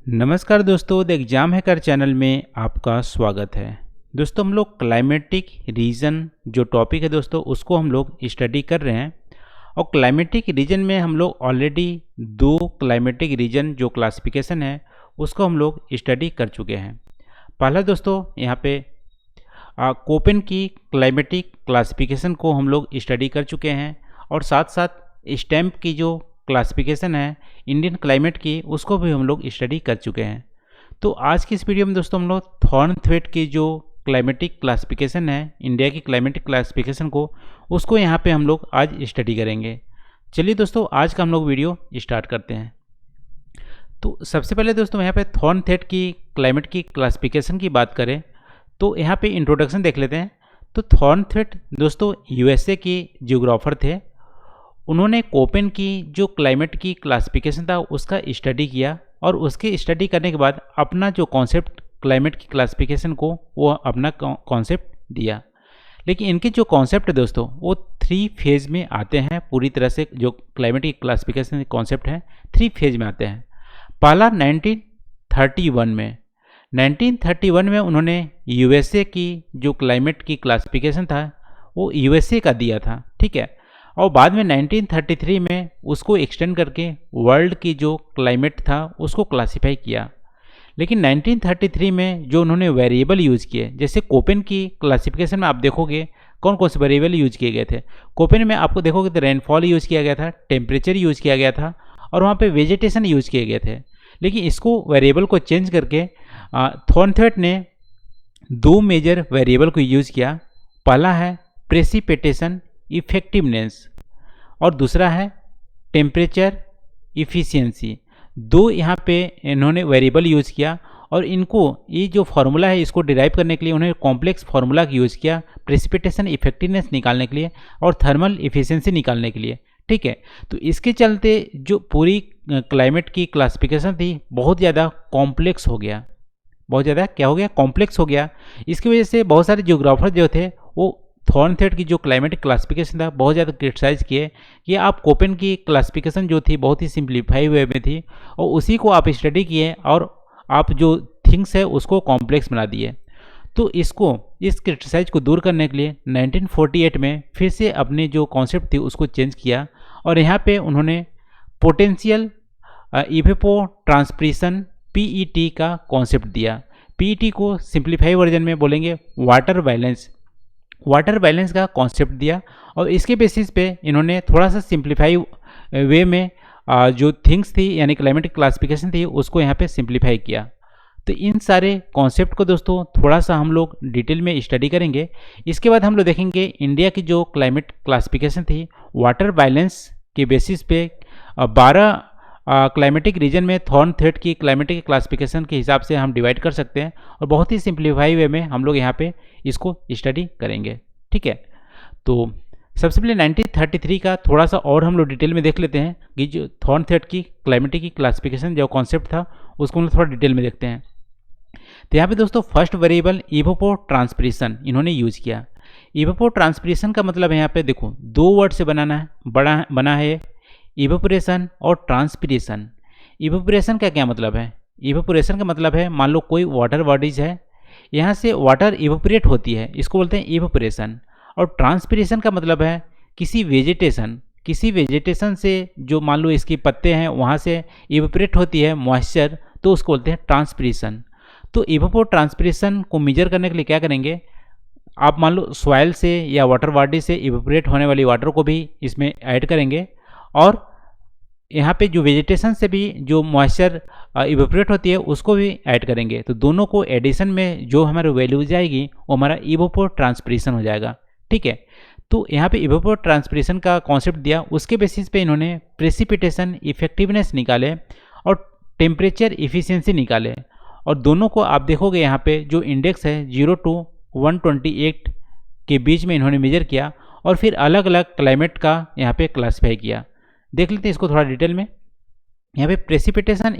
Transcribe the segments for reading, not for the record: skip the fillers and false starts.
नमस्कार दोस्तों, the exam hacker channel में आपका स्वागत है। दोस्तों, हम लोग क्लाइमेटिक रीजन जो टॉपिक है दोस्तों उसको हम लोग स्टडी कर रहे हैं। और क्लाइमेटिक रीजन में हम लोग ऑलरेडी दो क्लाइमेटिक रीजन जो क्लासिफिकेशन है उसको हम लोग स्टडी कर चुके हैं। पहला दोस्तों यहाँ पे कोपेन की क्लाइमेटिक क्लासिफिकेशन को हम लोग स्टडी कर चुके हैं और साथ साथ स्टैम्प की जो क्लासिफिकेशन है इंडियन क्लाइमेट की उसको भी हम लोग स्टडी कर चुके हैं। तो आज की इस वीडियो में दोस्तों हम लोग थॉर्नथवेट की जो क्लाइमेटिक क्लासिफिकेशन है इंडिया की क्लाइमेटिक क्लासिफिकेशन को उसको यहाँ पे हम लोग आज स्टडी करेंगे। चलिए दोस्तों, आज का हम लोग वीडियो स्टार्ट करते हैं। तो सबसे पहले दोस्तों यहाँ पे थॉर्नथवेट की क्लाइमेट की क्लासिफिकेशन की बात करें तो यहाँ पे इंट्रोडक्शन देख लेते हैं। तो थॉर्नथवेट दोस्तों यूएसए के जियोग्राफर थे। उन्होंने कोपेन की जो क्लाइमेट की क्लासिफिकेशन था उसका स्टडी किया और उसके स्टडी करने के बाद अपना जो कॉन्सेप्ट क्लाइमेट की क्लासिफिकेशन को वो अपना कॉन्सेप्ट दिया। लेकिन इनके जो कॉन्सेप्ट है दोस्तों वो 3 फेज में आते हैं। पूरी तरह से जो क्लाइमेट की क्लासिफिकेशन कॉन्सेप्ट है 3 फेज में आते हैं। पहला 1931 में उन्होंने यूएसए की जो क्लाइमेट की क्लासिफिकेशन था वो यूएसए का दिया था, ठीक है। और बाद में 1933 में उसको एक्सटेंड करके वर्ल्ड की जो क्लाइमेट था उसको क्लासिफाई किया। लेकिन 1933 में जो उन्होंने वेरिएबल यूज़ किए, जैसे कोपेन की क्लासिफिकेशन में आप देखोगे कौन कौन से वेरिएबल यूज किए गए थे। कोपेन में आपको देखोगे तो रेनफॉल यूज़ किया गया था, टेम्परेचर यूज़ किया गया था और वहाँ पे वेजिटेशन यूज़ किए गए थे। लेकिन इसको वेरिएबल को चेंज करके थॉर्नथवेट ने 2 मेजर वेरिएबल को यूज़ किया। पहला है प्रेसिपिटेशन इफेक्टिवनेस और दूसरा है टेम्परेचर इफ़िशियंसी। 2 यहाँ पे इन्होंने वेरिएबल यूज़ किया और इनको ये जो फार्मूला है इसको डिराइव करने के लिए उन्होंने कॉम्प्लेक्स फार्मूला का यूज़ किया प्रेसिपिटेशन इफेक्टिवनेस निकालने के लिए और थर्मल इफ़िशियंसी निकालने के लिए, ठीक है। तो इसके चलते जो पूरी क्लाइमेट की क्लासिफिकेशन थी बहुत ज़्यादा कॉम्प्लेक्स हो गया, बहुत ज़्यादा क्या हो गया, कॉम्प्लेक्स हो गया। इसकी वजह से बहुत सारे जियोग्राफर जो थे वो थॉर्नथवेट की जो क्लाइमेटिक क्लासिफिकेशन था बहुत ज़्यादा क्रिटिसाइज़ किए कि आप कोपेन की क्लासिफिकेशन जो थी बहुत ही सिंप्लीफाई वे में थी और उसी को आप स्टडी किए और आप जो थिंग्स है उसको कॉम्प्लेक्स बना दिए। तो इस क्रिटिसाइज को दूर करने के लिए 1948 में फिर से अपने जो कॉन्सेप्ट थी उसको चेंज किया और यहाँ पे उन्होंने पोटेंशियल इवेपोट्रांसपिरेशन PET का कॉन्सेप्ट दिया। PET को सिंप्लीफाई वर्जन में बोलेंगे वाटर बैलेंस का कॉन्सेप्ट दिया और इसके बेसिस पे इन्होंने थोड़ा सा सिंप्लीफाई वे में जो थिंग्स थी यानी क्लाइमेटिक क्लासिफिकेशन थी उसको यहाँ पे सिंप्लीफाई किया। तो इन सारे कॉन्सेप्ट को दोस्तों थोड़ा सा हम लोग डिटेल में स्टडी करेंगे। इसके बाद हम लोग देखेंगे इंडिया की जो क्लाइमेट क्लासिफिकेशन थी वाटर बैलेंस के बेसिस पे 12 क्लाइमेटिक रीजन में थॉर्नथवेट की क्लाइमेटिक क्लासिफिकेशन के हिसाब से हम डिवाइड कर सकते हैं और बहुत ही सिंप्लीफाई वे में हम लोग यहाँ पे इसको स्टडी करेंगे, ठीक है। तो सबसे पहले 1933 का थोड़ा सा और हम लोग डिटेल में देख लेते हैं कि जो थॉर्नथवेट की क्लाइमेटिक की क्लासिफिकेशन जो कॉन्सेप्ट था उसको हम लोग थोड़ा डिटेल में देखते हैं। तो यहाँ पे दोस्तों फर्स्ट वेरिएबल इवेपोट्रांसपिरेशन इन्होंने यूज़ किया। इवेपोट्रांसपिरेशन का मतलब है यहाँ पे देखो 2 वर्ड से बना है इवेपोरेशन और ट्रांसपिरेशन। इवेपोरेशन का क्या मतलब है? इवेपोरेशन का मतलब है मान लो कोई वाटर बॉडीज है, यहाँ से वाटर इवेपोरेट होती है, इसको बोलते हैं इवेपोरेशन। और ट्रांसपिरेशन का मतलब है किसी वेजिटेशन से जो मान लो इसके पत्ते हैं वहाँ से इवेपोरेट होती है मॉइस्चर, तो उसको बोलते हैं ट्रांसपिरेशन। तो इवेपोट्रांसपिरेशन को मेजर करने के लिए क्या करेंगे, आप मान लो सॉइल से या वाटर बॉडी से इवेपोरेट होने वाली वाटर को भी इसमें ऐड करेंगे और यहाँ पे जो वेजिटेशन से भी जो मॉइस्चर इवेपोरेट होती है उसको भी ऐड करेंगे। तो दोनों को एडिशन में जो हमारी वैल्यू जाएगी वो हमारा इवेपोट्रांसपिरेशन हो जाएगा, ठीक है। तो यहाँ पे इवेपोट्रांसपिरेशन का कॉन्सेप्ट दिया, उसके बेसिस पे इन्होंने प्रेसिपिटेशन इफेक्टिवनेस निकाले और टेम्परेचर इफिशियंसी निकाले और दोनों को आप देखोगे यहाँ पे जो इंडेक्स है 0 to 128 के बीच में इन्होंने मेजर किया और फिर अलग अलग क्लाइमेट का यहाँ पे क्लासीफाई किया। देख लेते हैं इसको थोड़ा डिटेल में। यहाँ पे प्रेसिपिटेशन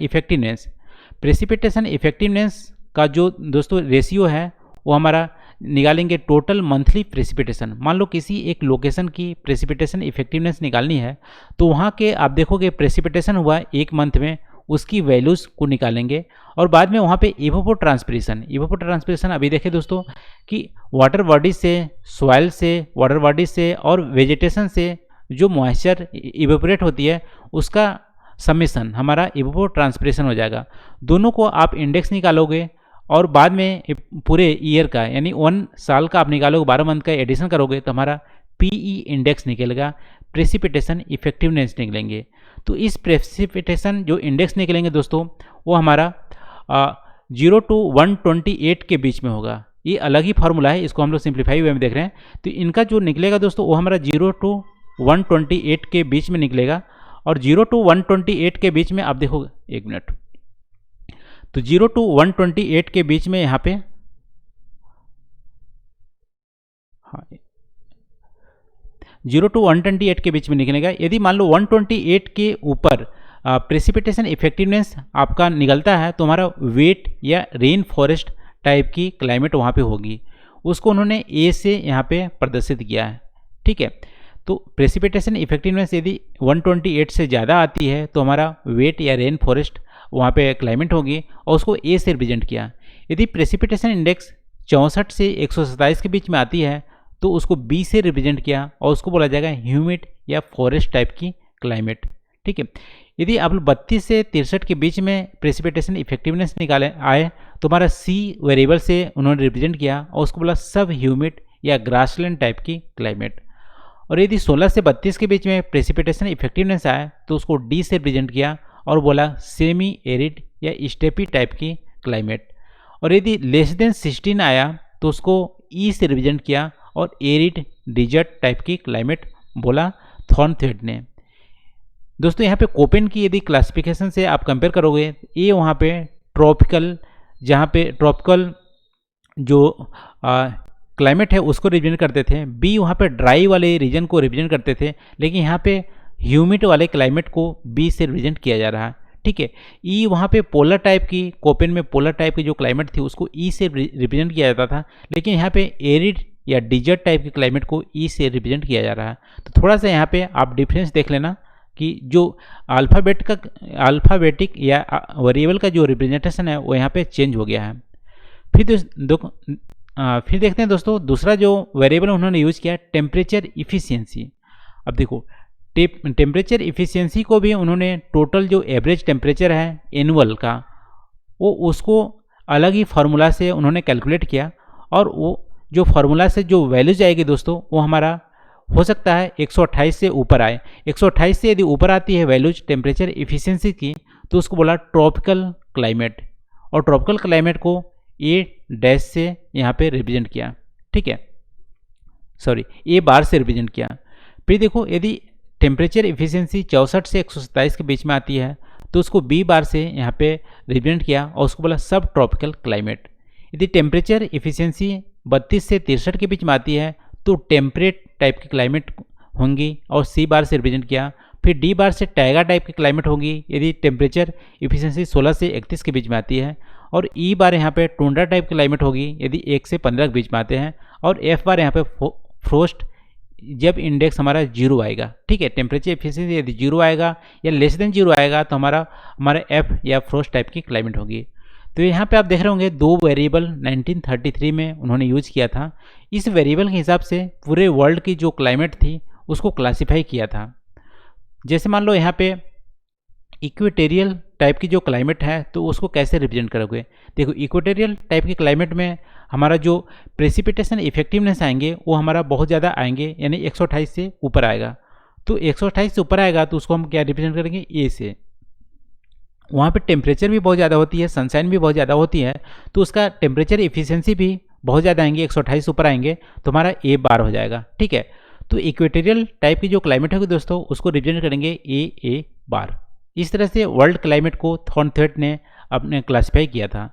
इफेक्टिवनेस का जो दोस्तों रेशियो है वो हमारा निकालेंगे टोटल मंथली प्रेसिपिटेशन। मान लो किसी एक लोकेशन की प्रेसिपिटेशन इफेक्टिवनेस निकालनी है तो वहाँ के आप देखोगे प्रेसिपिटेशन हुआ एक मंथ में उसकी वैल्यूज़ को निकालेंगे और बाद में वहाँ पे इवोपोट्रांसपिरेशन अभी देखें दोस्तों कि वाटर बॉडी से, सॉइल से, वाटर बॉडी से और वेजिटेशन से जो मॉइस्चर इवेपोरेट होती है उसका समेशन हमारा इवोपोट्रांसपिरेशन हो जाएगा। दोनों को आप इंडेक्स निकालोगे और बाद में पूरे ईयर का यानी 1 साल का आप निकालोगे, 12 मंथ का एडिशन करोगे तो हमारा पीई इंडेक्स निकलेगा, प्रेसिपिटेशन इफेक्टिवनेस निकलेंगे। तो इस प्रेसिपिटेशन जो इंडेक्स निकलेंगे दोस्तों वो हमारा 0 to 128 के बीच में होगा। ये अलग ही फार्मूला है, इसको हम लोग सिंप्लीफाई वे में देख रहे हैं। तो इनका जो निकलेगा दोस्तों वो हमारा 0 to 128 के बीच में निकलेगा। और 0 to 128 के बीच में आप देखो, एक मिनट, तो 0 to 128 के बीच में यहाँ पे, हाँ 0 to 128 के बीच में निकलेगा। यदि मान लो 128 के ऊपर प्रेसिपिटेशन इफेक्टिवनेस आपका निकलता है तो हमारा वेट या रेन फॉरेस्ट टाइप की क्लाइमेट वहाँ पे होगी। उसको उन्होंने ए से यहाँ पे प्रदर्शित किया है, ठीक है। तो प्रेसिपिटेशन इफेक्टिवनेस यदि 128 से ज़्यादा आती है तो हमारा वेट या रेन फॉरेस्ट वहाँ पे क्लाइमेट होगी और उसको ए से रिप्रेजेंट किया। यदि प्रेसिपिटेशन इंडेक्स 64 से 127 के बीच में आती है तो उसको बी से रिप्रेजेंट किया और उसको बोला जाएगा ह्यूमिड या फॉरेस्ट टाइप की क्लाइमेट, ठीक है। यदि आप 32 से 63 के बीच में प्रेसिपिटेशन इफेक्टिवनेस निकाले आए तो हमारा सी वेरिएबल से उन्होंने रिप्रेजेंट किया और उसको बोला सब ह्यूमिड या ग्रासलैंड टाइप की क्लाइमेट। और यदि 16 से 32 के बीच में प्रेसिपिटेशन इफेक्टिवनेस आए तो उसको डी से रिप्रेजेंट किया और बोला सेमी एरिड या स्टेपी टाइप की क्लाइमेट। और यदि लेस देन 16 आया तो उसको ई से रिप्रेजेंट किया और एरिड डिजर्ट टाइप की क्लाइमेट बोला थॉर्नथवेट ने। दोस्तों यहाँ पे कोपेन की यदि क्लासिफिकेशन से आप कंपेयर करोगे, ए वहाँ पे ट्रॉपिकल, जहाँ पे ट्रॉपिकल जो क्लाइमेट है उसको रिप्रेजेंट करते थे, बी वहाँ पे ड्राई वाले रीजन को रिप्रेजेंट करते थे, लेकिन यहाँ पे ह्यूमिड वाले क्लाइमेट को बी से रिप्रेजेंट किया जा रहा है, ठीक है। ई वहाँ पे पोलर टाइप की, कोपेन में पोलर टाइप की जो क्लाइमेट थी उसको ई से रिप्रेजेंट किया जाता था, लेकिन यहाँ पे एरिड या डिजर्ट टाइप की क्लाइमेट को ई से रिप्रेजेंट किया जा रहा है। तो थोड़ा सा यहाँ पे आप डिफरेंस देख लेना कि जो अल्फ़ाबेटिक या वेरिएबल का जो रिप्रेजेंटेशन है वो यहाँ पे चेंज हो गया है। फिर देखते हैं दोस्तों दूसरा जो वेरिएबल उन्होंने यूज़ किया, टेम्परेचर इफिशियंसी। अब देखो टेम्परेचर इफिशियंसी को भी उन्होंने टोटल जो एवरेज टेम्परेचर है एनुअल का, वो उसको अलग ही फार्मूला से उन्होंने कैलकुलेट किया और वो जो फार्मूला से जो वैल्यूज आएगी दोस्तों वो हमारा हो सकता है 128 से ऊपर आए। 128 से यदि ऊपर आती है वैल्यूज टेम्परेचर इफिशियंसी की तो उसको बोला ट्रॉपिकल क्लाइमेट, और ट्रॉपिकल क्लाइमेट को ए डैश से यहाँ पे रिप्रेजेंट किया, ठीक है, सॉरी ए बार से रिप्रेजेंट किया। फिर देखो यदि टेम्परेचर इफिशियंसी 64 से 127 के बीच में आती है तो उसको बी बार से यहाँ पे रिप्रेजेंट किया और उसको बोला सब ट्रॉपिकल क्लाइमेट। यदि टेम्परेचर इफिशियंसी 32 से 63 के बीच में आती है तो टेम्परेट टाइप की क्लाइमेट होंगी और सी बार से रिप्रेजेंट किया। फिर डी बार से टैगा टाइप की क्लाइमेट होगी यदि टेम्परेचर इफिशियंसी 16 से 31 के बीच में आती है, और ई बार यहाँ पे टुंड्रा टाइप की क्लाइमेट होगी यदि 1 से 15 के बीच में आते हैं, और एफ बार यहाँ पे फ्रोस्ट जब इंडेक्स हमारा 0 आएगा, ठीक है। टेम्परेचर इफिशियंसी यदि 0 आएगा या लेस देन 0 आएगा तो हमारा एफ या फ्रोस्ट टाइप की क्लाइमेट होगी। तो यहाँ पे आप देख रहे होंगे दो वेरिएबल 1933 में उन्होंने यूज़ किया था। इस वेरिएबल के हिसाब से पूरे वर्ल्ड की जो क्लाइमेट थी उसको क्लासिफाई किया था। जैसे मान लो यहाँ पे इक्वेटेरियल टाइप की जो क्लाइमेट है तो उसको कैसे रिप्रेजेंट करोगे। देखो इक्वेटेरियल टाइप की क्लाइमेट में हमारा जो प्रेसिपिटेशन इफेक्टिवनेस आएंगे वो हमारा बहुत ज़्यादा आएंगे, यानी 128 से ऊपर आएगा। तो 128 से ऊपर आएगा तो उसको हम क्या रिप्रेजेंट करेंगे, ए से। वहाँ पे टेम्परेचर भी बहुत ज़्यादा होती है, सनशाइन भी बहुत ज़्यादा होती है, तो उसका टेम्परेचर इफिशियंसी भी बहुत ज़्यादा आएंगे, 128 से ऊपर आएंगे तो हमारा ए बार हो जाएगा, ठीक है। तो इक्वेटेरियल टाइप की जो क्लाइमेट होगी दोस्तों उसको रिप्रेजेंट करेंगे ए बार। इस तरह से वर्ल्ड क्लाइमेट को थॉर्नथवेट ने अपने क्लासिफाई किया था।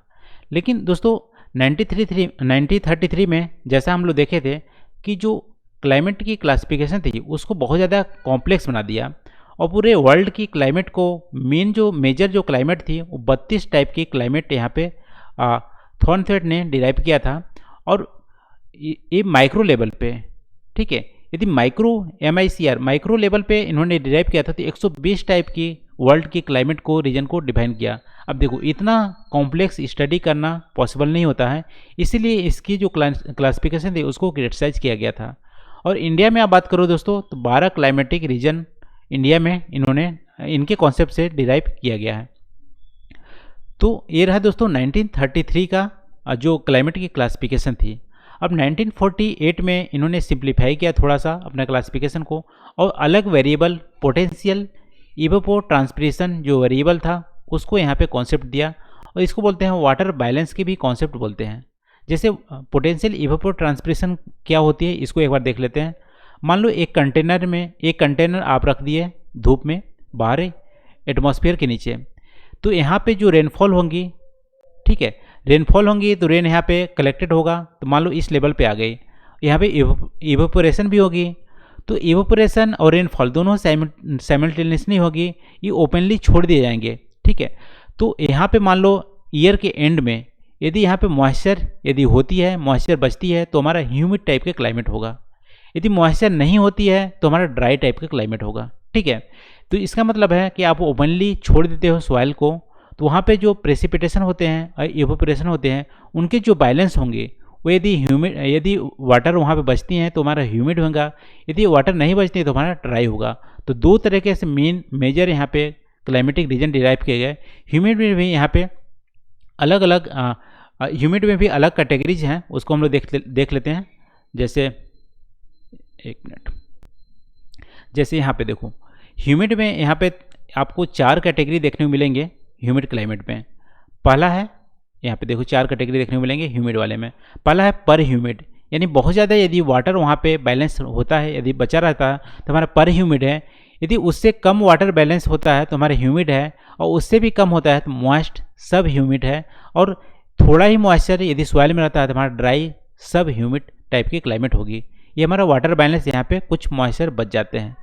लेकिन दोस्तों 1933 में जैसा हम लोग देखे थे कि जो क्लाइमेट की क्लासिफिकेशन थी उसको बहुत ज़्यादा कॉम्प्लेक्स बना दिया और पूरे वर्ल्ड की क्लाइमेट को मेजर जो क्लाइमेट थी वो 32 टाइप की क्लाइमेट यहाँ पे थॉर्नथवेट ने डिराइव किया था। और ये माइक्रो लेवल पे, ठीक है, यदि माइक्रो MICR माइक्रो लेवल पे इन्होंने डिराइव किया था तो 120 टाइप की वर्ल्ड के क्लाइमेट को रीजन को डिफाइन किया। अब देखो इतना कॉम्प्लेक्स स्टडी करना पॉसिबल नहीं होता है, इसीलिए इसकी जो क्लासिफिकेशन थी उसको क्रिटिसाइज किया गया था। और इंडिया में आप बात करो दोस्तों तो 12 क्लाइमेटिक रीजन इंडिया में इन्होंने इनके कॉन्सेप्ट से डिराइव किया गया है। तो ये रहा दोस्तों 1933 का जो क्लाइमेट की क्लासिफिकेशन थी। अब 1948 में इन्होंने सिंप्लीफाई किया थोड़ा सा अपना क्लासिफिकेशन को, और अलग वेरिएबल पोटेंशियल इवेपोट्रांसपिरेशन जो वेरिएबल था उसको यहाँ पे कॉन्सेप्ट दिया, और इसको बोलते हैं वाटर बैलेंस के भी कॉन्सेप्ट बोलते हैं। जैसे पोटेंशियल इवेपोट्रांसपिरेशन क्या होती है इसको एक बार देख लेते हैं। मान लो एक कंटेनर आप रख दिए धूप में बाहर एटमॉस्फेयर के नीचे, तो यहाँ पे जो रेनफॉल होंगी, ठीक है, रेनफॉल होंगी तो रेन यहाँ पे कलेक्टेड होगा, तो मान लो इस लेवल पे आ गई, यहाँ पे इवेपोरेशन भी होगी, तो इवेपोरेशन और रेनफॉल दोनों साइमल्टेनियसली होगी, ये ओपनली छोड़ दिए जाएंगे, ठीक है। तो यहाँ पे मान लो ईयर के एंड में यदि यहाँ पे मॉइस्चर यदि होती है, मॉइस्चर बचती है तो हमारा ह्यूमिड टाइप का क्लाइमेट होगा, यदि मॉइस्चर नहीं होती है तो हमारा ड्राई टाइप का क्लाइमेट होगा, ठीक है। तो इसका मतलब है कि आप ओपनली छोड़ देते हो सॉइल को, तो वहाँ पे जो प्रेसिपिटेशन होते हैं और इवेपोरेशन होते हैं उनके जो बैलेंस होंगे वो यदि वाटर वहाँ पे बचती हैं तो हमारा ह्यूमिड होगा, यदि वाटर नहीं बचती है तो हमारा ड्राई होगा। तो दो तरीके से मेजर यहाँ पे क्लाइमेटिक रीजन डिराइव किए गए। ह्यूमिड में भी यहाँ पे अलग अलग ह्यूमिड में भी अलग कैटेगरीज हैं, उसको हम लोग देख लेते हैं। जैसे एक मिनट, जैसे यहाँ पे देखो ह्यूमिड में यहाँ पे आपको 4 कैटेगरी देखने को मिलेंगे ह्यूमिड क्लाइमेट में। पहला है यहाँ पे देखो 4 कैटेगरी देखने को मिलेंगे ह्यूमिड वाले में। पहला है पर ह्यूमिड, यानी बहुत ज़्यादा यदि वाटर वहाँ पे बैलेंस होता है, यदि बचा रहता है तो हमारा पर ह्यूमिड है। यदि उससे कम वाटर बैलेंस होता है तो हमारा ह्यूमिड है, और उससे भी कम होता है तो मॉइस्ट सब ह्यूमिड है। और थोड़ा ही मॉइस्चर यदि सॉइल में रहता है तो हमारा ड्राई सब ह्यूमिड टाइप की क्लाइमेट होगी। ये हमारा वाटर बैलेंस, यहाँ पे कुछ मॉइस्चर बच जाते हैं।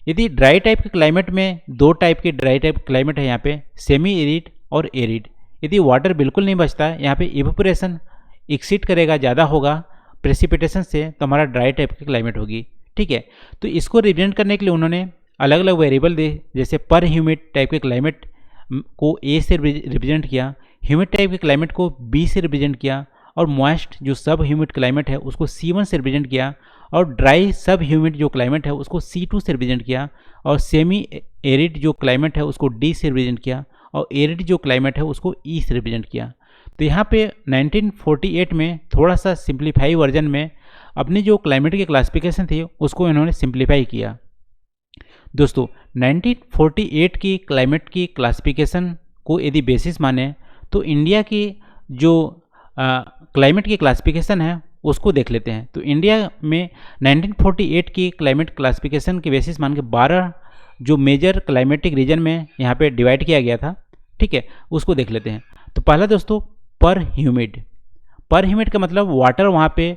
यदि ड्राई टाइप के क्लाइमेट में 2 टाइप के ड्राई टाइप क्लाइमेट है यहाँ पे, सेमी एरिड और एरिड। यदि वाटर बिल्कुल नहीं बचता है, यहाँ पे इवेपोरेशन एक्सीड करेगा, ज़्यादा होगा प्रेसिपिटेशन से, तो हमारा ड्राई टाइप की क्लाइमेट होगी, ठीक है। तो इसको रिप्रेजेंट करने के लिए उन्होंने अलग अलग वेरिएबल दे, जैसे पर ह्यूमिड टाइप के क्लाइमेट को ए से रिप्रेजेंट किया, ह्यूमिड टाइप के क्लाइमेट को बी से रिप्रेजेंट किया, और मॉइस्ट जो सब ह्यूमिड क्लाइमेट है उसको C1 से रिप्रेजेंट किया, और ड्राई सब ह्यूमिड जो क्लाइमेट है उसको C2 से रिप्रेजेंट किया, और सेमी एरिड जो क्लाइमेट है उसको D से रिप्रेजेंट किया, और एरिड जो क्लाइमेट है उसको E से रिप्रेजेंट किया। तो यहाँ पे 1948 में थोड़ा सा सिंप्लीफाई वर्जन में अपनी जो क्लाइमेट की क्लासिफिकेशन थी उसको इन्होंने सिंप्लीफाई किया। दोस्तों 1948 की क्लाइमेट की क्लासिफिकेशन को यदि बेसिस माने तो इंडिया की जो क्लाइमेट की क्लासिफिकेशन है उसको देख लेते हैं। तो इंडिया में 1948 की क्लाइमेट क्लासिफिकेशन के बेसिस मान के 12 जो मेजर क्लाइमेटिक रीजन में यहाँ पे डिवाइड किया गया था, ठीक है, उसको देख लेते हैं। तो पहला दोस्तों पर ह्यूमिड का मतलब वाटर वहाँ पे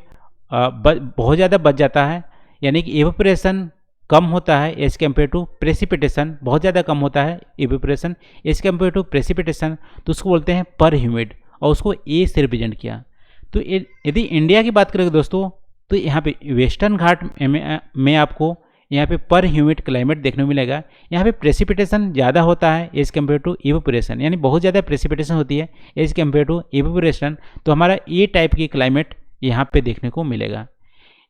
बहुत ज़्यादा बच जाता है, यानी कि इवेपोरेशन कम होता है एज कम्पेयर टू प्रेसिपिटेशन, बहुत ज़्यादा कम होता है evaporation as compare to precipitation, तो उसको बोलते हैं पर ह्यूमिड, और उसको ए से रिप्रेजेंट किया। तो यदि इंडिया की बात करें दोस्तों तो यहाँ पे वेस्टर्न घाट में आपको यहाँ पे पर ह्यूमिड क्लाइमेट देखने को मिलेगा। यहाँ पे प्रेसिपिटेशन ज़्यादा होता है एज कम्पेयर टू इवेपोरेशन, यानी बहुत ज़्यादा प्रेसिपिटेशन होती है एज कम्पेयर टू इवेपोरेशन, तो हमारा ए टाइप की क्लाइमेट यहाँ पे देखने को मिलेगा।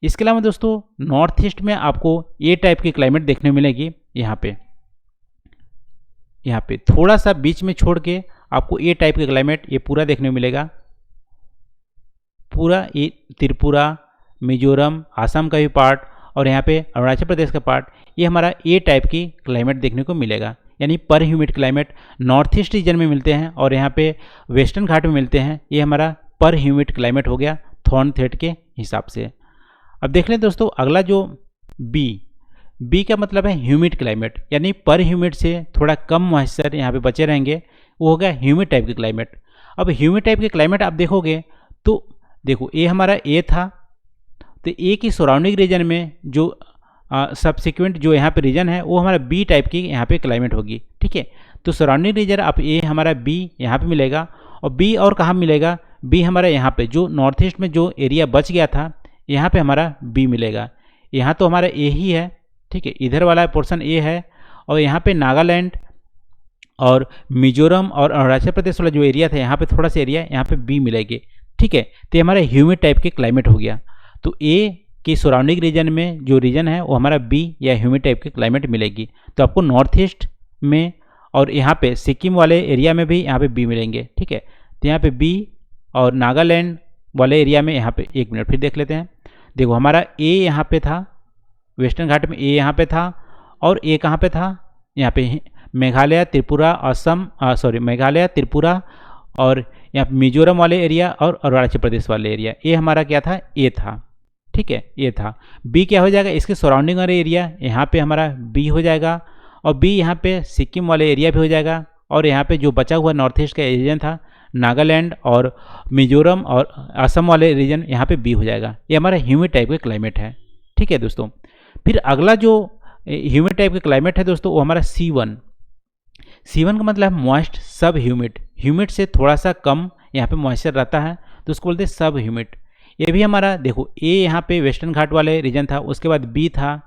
इसके अलावा दोस्तों नॉर्थ ईस्ट में आपको ए टाइप की क्लाइमेट देखने को मिलेगी। यहाँ पे थोड़ा सा बीच में छोड़ के आपको ए टाइप की क्लाइमेट ये पूरा देखने को मिलेगा, पूरा ये त्रिपुरा, मिजोरम, आसाम का भी पार्ट, और यहाँ पे अरुणाचल प्रदेश का पार्ट, ये हमारा ए टाइप की क्लाइमेट देखने को मिलेगा। यानी पर humid climate north east region में मिलते हैं और यहाँ पे वेस्टर्न घाट में मिलते हैं। ये हमारा पर ह्यूमिड क्लाइमेट हो गया थॉर्न थ्रेड के हिसाब से। अब देख लें दोस्तों अगला जो बी का मतलब है ह्यूमिड क्लाइमेट, यानी पर ह्यूमिड से थोड़ा कम मॉइस्चर यहाँ पे बचे रहेंगे, वो हो गया ह्यूमिड टाइप की क्लाइमेट। अब ह्यूमिड टाइप की क्लाइमेट आप देखोगे तो देखो ये हमारा ए था, तो ए की सराउंडिंग रीजन में जो सब्सिक्वेंट जो यहाँ पे रीजन है वो हमारा बी टाइप की यहाँ पे क्लाइमेट होगी, ठीक है। तो सराउंडिंग रीजन आप ए हमारा बी यहाँ पे मिलेगा, और बी और कहाँ मिलेगा, बी हमारा यहाँ पे जो नॉर्थ ईस्ट में जो एरिया बच गया था यहाँ पे हमारा बी मिलेगा। यहाँ तो हमारा ए ही है, ठीक है, इधर वाला पोर्शन ए है, और यहाँ पे नागालैंड और मिजोरम और अरुणाचल प्रदेश वाला जो एरिया था यहाँ पे थोड़ा सा एरिया यहाँ पे बी मिलेगी, ठीक है। तो ये हमारा ह्यूमिड टाइप के क्लाइमेट हो गया। तो ए के सराउंडिंग रीजन में जो रीजन है वो हमारा बी या ह्यूमिड टाइप की क्लाइमेट मिलेगी। तो आपको नॉर्थ ईस्ट में और यहाँ पे सिक्किम वाले एरिया में भी यहाँ पे बी मिलेंगे, ठीक है। तो यहाँ पे बी और नागालैंड वाले एरिया में यहाँ पे, एक मिनट फिर देख लेते हैं। देखो हमारा ए यहाँ पे था, वेस्टर्न घाट में ए यहाँ पे था, और ए कहाँ पे था, यहाँ पे मेघालय, त्रिपुरा, असम, मेघालय, त्रिपुरा और यहाँ मिजोरम वाले एरिया और अरुणाचल प्रदेश वाले एरिया, ये हमारा क्या था, ए था, ठीक है, ये था। बी क्या हो जाएगा, इसके सराउंडिंग वाले एरिया यहाँ पे हमारा बी हो जाएगा, और बी यहाँ पे सिक्किम वाले एरिया भी हो जाएगा, और यहाँ पे जो बचा हुआ नॉर्थ ईस्ट का रीजन था नागालैंड और मिजोरम और असम वाले रीजन, यहाँ पे बी हो जाएगा। ये हमारा ह्यूमिड टाइप का क्लाइमेट है, ठीक है दोस्तों। फिर अगला जो ह्यूमिड टाइप का क्लाइमेट है दोस्तों, वो हमारा C1। C1 का मतलब है मॉइस्ट सब ह्यूमिड, ह्यूमिड से थोड़ा सा कम यहाँ पे मॉइस्चर रहता है, तो उसको बोलते हैं सब ह्यूमिड। ये भी हमारा देखो ए यहाँ पे वेस्टर्न घाट वाले रीजन था, उसके बाद बी था,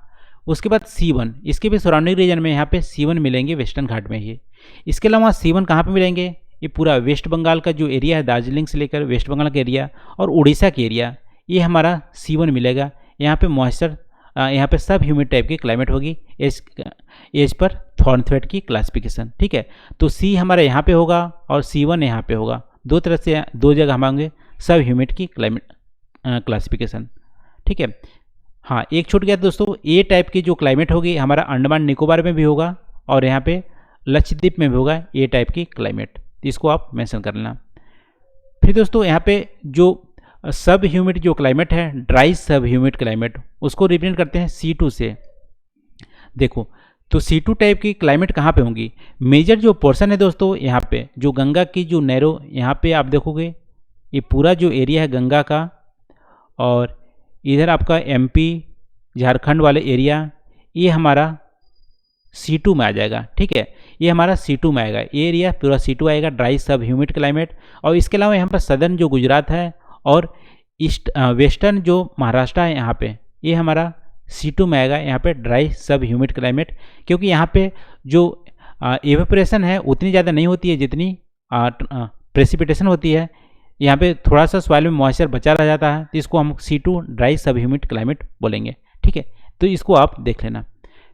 उसके बाद C1, इसके भी सराउंडिंग रीजन में यहाँ पे C1 मिलेंगे वेस्टर्न घाट में ही। इसके अलावा C1 कहाँ पे मिलेंगे, ये पूरा वेस्ट बंगाल का जो एरिया है, दार्जिलिंग से लेकर वेस्ट बंगाल का एरिया और उड़ीसा का एरिया, ये हमारा C1 मिलेगा। यहाँ पे मॉइस्चर, यहाँ पे सब ह्यूमिड टाइप की क्लाइमेट होगी एज पर थॉर्नथवेट की क्लासिफिकेशन, ठीक है। तो सी हमारा यहाँ पे होगा और C1 यहाँ पे होगा, दो तरह से दो जगह हम होंगे सब ह्यूमिड की क्लाइमेट क्लासिफिकेशन, ठीक है। हाँ, एक छूट गया दोस्तों, ए टाइप की जो क्लाइमेट होगी हमारा अंडमान निकोबार में भी होगा और यहाँ पे लक्षद्वीप में भी होगा ए टाइप की क्लाइमेट, इसको आप मेंशन कर लेना। फिर दोस्तों यहाँ पे जो सब ह्यूमिड जो क्लाइमेट है, ड्राई सब ह्यूमिड क्लाइमेट, उसको रिप्रेजेंट करते हैं C2 से। देखो तो C2 टाइप की क्लाइमेट कहाँ पे होंगी, मेजर जो पोर्शन है दोस्तों यहाँ पे जो गंगा की जो नैरो, यहाँ पे आप देखोगे ये पूरा जो एरिया है गंगा का, और इधर आपका MP झारखंड वाले एरिया, ये हमारा C2 में आ जाएगा, ठीक है। ये हमारा C2 में आएगा, ये एरिया पूरा C2 आएगा, ड्राई सब ह्यूमिड क्लाइमेट। और इसके अलावा यहाँ पर सदर्न जो गुजरात है और ईस्ट वेस्टर्न जो महाराष्ट्र है, यहाँ पे ये हमारा C2 में आएगा, यहाँ पे ड्राई सब ह्यूमिड क्लाइमेट। क्योंकि यहाँ पे जो एवेपोरेशन है उतनी ज़्यादा नहीं होती है जितनी प्रेसिपिटेशन होती है, यहाँ पे थोड़ा सा सॉइल में मॉइस्चर बचा रह जाता है, तो इसको हम C2 ड्राई सब ह्यूमिड क्लाइमेट बोलेंगे, ठीक है। तो इसको आप देख लेना।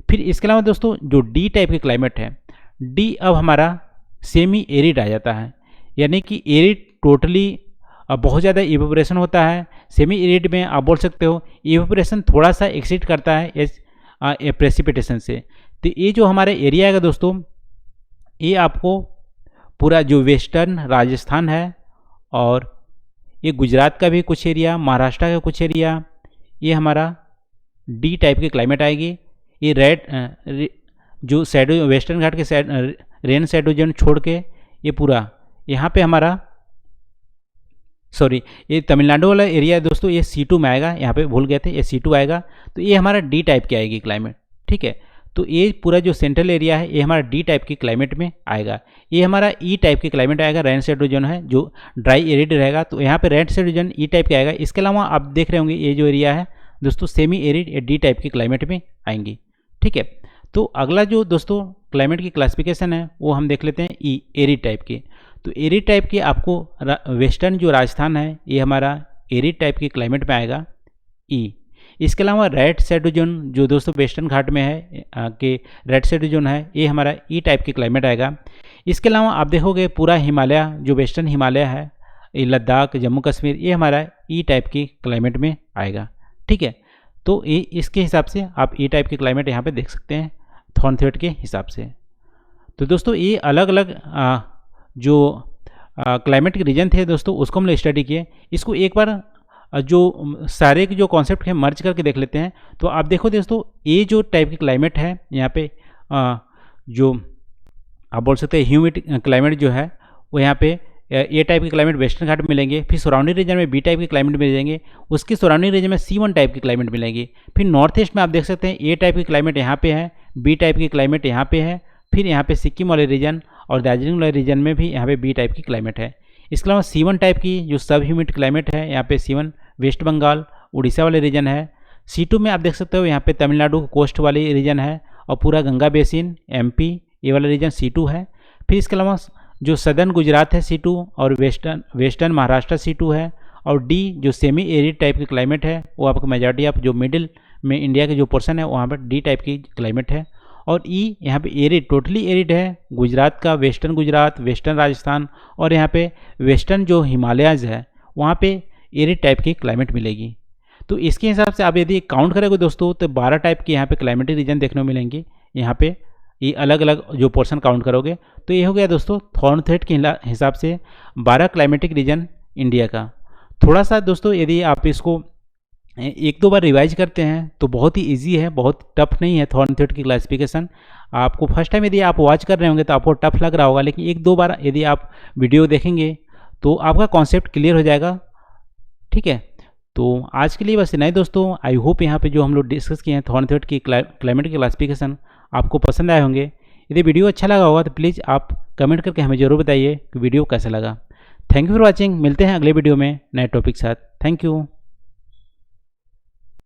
फिर इसके अलावा दोस्तों जो डी टाइप के क्लाइमेट है, डी अब हमारा सेमी एरिड आ जाता है, यानी कि एरिड टोटली बहुत ज़्यादा इवेपोरेशन होता है। सेमी एरिड में आप बोल सकते हो इवेपोरेशन थोड़ा सा एक्सीड करता है इस प्रेसिपिटेशन से। तो ये जो हमारा एरिया है दोस्तों, ये आपको पूरा जो वेस्टर्न राजस्थान है और ये गुजरात का भी कुछ एरिया, महाराष्ट्र का कुछ एरिया, ये हमारा डी टाइप की क्लाइमेट आएगी। ये रेड जो शैडो वेस्टर्न घाट के साइड रेन शैडो जोन छोड़ के ये पूरा यहाँ पे हमारा ये तमिलनाडु वाला एरिया है दोस्तों, ये C2 में आएगा, यहाँ पे भूल गए थे, ये C2 आएगा। तो ये हमारा डी टाइप की आएगी क्लाइमेट, ठीक है। तो ये पूरा जो सेंट्रल एरिया है ये हमारा डी टाइप की क्लाइमेट में आएगा। ये हमारा ई टाइप की क्लाइमेट आएगा, रेन शेडो जोन है जो ड्राई एरिड रहेगा, तो यहाँ पे रेन शेडो जोन ई टाइप का आएगा। इसके अलावा आप देख रहे होंगे ये जो एरिया है दोस्तों सेमी एरिड या डी टाइप की क्लाइमेट में आएंगी, ठीक है। तो अगला जो दोस्तों क्लाइमेट की क्लासिफिकेशन है वो हम देख लेते हैं ई एरिड टाइप की। तो एरिड टाइप की आपको वेस्टर्न जो राजस्थान है ये हमारा एरिड टाइप की क्लाइमेट में आएगा, ई। इसके अलावा रेड शैडो जोन जो दोस्तों वेस्टर्न घाट में है कि रेड शैडो जोन है, ये हमारा ई टाइप की क्लाइमेट आएगा। इसके अलावा आप देखोगे पूरा हिमालय जो वेस्टर्न हिमालय है, ये लद्दाख, जम्मू कश्मीर, ये हमारा ई टाइप की क्लाइमेट में आएगा, ठीक है। तो ये इसके हिसाब से आप ई टाइप की क्लाइमेट यहाँ पे देख सकते हैं थॉर्नथवेट के हिसाब से। तो दोस्तों ये अलग अलग जो क्लाइमेट के रीजन थे दोस्तों उसको हम लोग स्टडी किए। इसको एक बार जो सारे के जो कॉन्सेप्ट है मर्ज करके देख लेते हैं। तो आप देखो दोस्तों ये जो टाइप की क्लाइमेट है यहाँ पे जो आप बोल सकते हैं ह्यूमिड क्लाइमेट जो है वो यहाँ पे ए टाइप के क्लाइमेट वेस्टर्न घाट में मिलेंगे। फिर सराउंडिंग रीजन में बी टाइप के क्लाइमेट मिलेंगे, उसकी सराउंडिंग रीजन में C1 टाइप की क्लाइमेट मिलेंगी। फिर नॉर्थ ईस्ट में आप देख सकते हैं ए टाइप की क्लाइमेट यहाँ पे है, बी टाइप की क्लाइमेट यहाँ पे है। फिर यहाँ पे सिक्किम वाले रीजन और दार्जिलिंग वाले रीजन में भी यहाँ पे बी टाइप की क्लाइमेट है। इसके अलावा C1 टाइप की जो सब ह्यूमिड क्लाइमेट है यहाँ पे C1 वेस्ट बंगाल उड़ीसा वाले रीजन है। C2 में आप देख सकते हो यहाँ पे तमिलनाडु कोस्ट वाली रीजन है और पूरा गंगा बेसिन MP ये वाला रीजन C2 है। फिर इसके अलावा जो सदर्न गुजरात है C2 और वेस्टर्न महाराष्ट्र C2 है। और डी जो सेमी एरिड टाइप की क्लाइमेट है वो आपका मेजॉरिटी ऑफ जो मिडिल में इंडिया के जो पोर्शन है वहाँ पर डी टाइप की क्लाइमेट है। और ई यहाँ पे एरिड टोटली एरिड है, गुजरात का वेस्टर्न गुजरात, वेस्टर्न राजस्थान और यहाँ पे वेस्टर्न जो हिमालयाज है वहाँ पे एरिड टाइप की क्लाइमेट मिलेगी। तो इसके हिसाब से आप यदि काउंट करेंगे दोस्तों तो 12 टाइप के यहाँ पे क्लाइमेटिक रीजन देखने को मिलेंगे। यहाँ पे ये अलग अलग जो पोर्शन काउंट करोगे तो ये हो गया दोस्तों थॉर्नथ्रेड के हिसाब से 12 क्लाइमेटिक रीजन इंडिया का। थोड़ा सा दोस्तों यदि आप इसको एक दो बार रिवाइज करते हैं तो बहुत ही इजी है, बहुत टफ नहीं है थॉर्नथ्रेड की क्लासिफिकेशन। आपको फर्स्ट टाइम यदि आप वॉच कर रहे होंगे तो आपको टफ लग रहा होगा, लेकिन एक दो बार यदि आप वीडियो देखेंगे तो आपका कॉन्सेप्ट क्लियर हो जाएगा। ठीक है, तो आज के लिए बस इतना ही दोस्तों। आई होप यहाँ पे जो हम लोग डिस्कस किए हैं थॉर्नथ्रेड की क्लाइमेटिक क्लासिफिकेशन आपको पसंद आए होंगे। यदि वीडियो अच्छा लगा होगा तो प्लीज़ आप कमेंट करके हमें ज़रूर बताइए कि वीडियो कैसा लगा। Thank you for watching. मिलते हैं अगले वीडियो में नए टॉपिक के साथ। Thank you.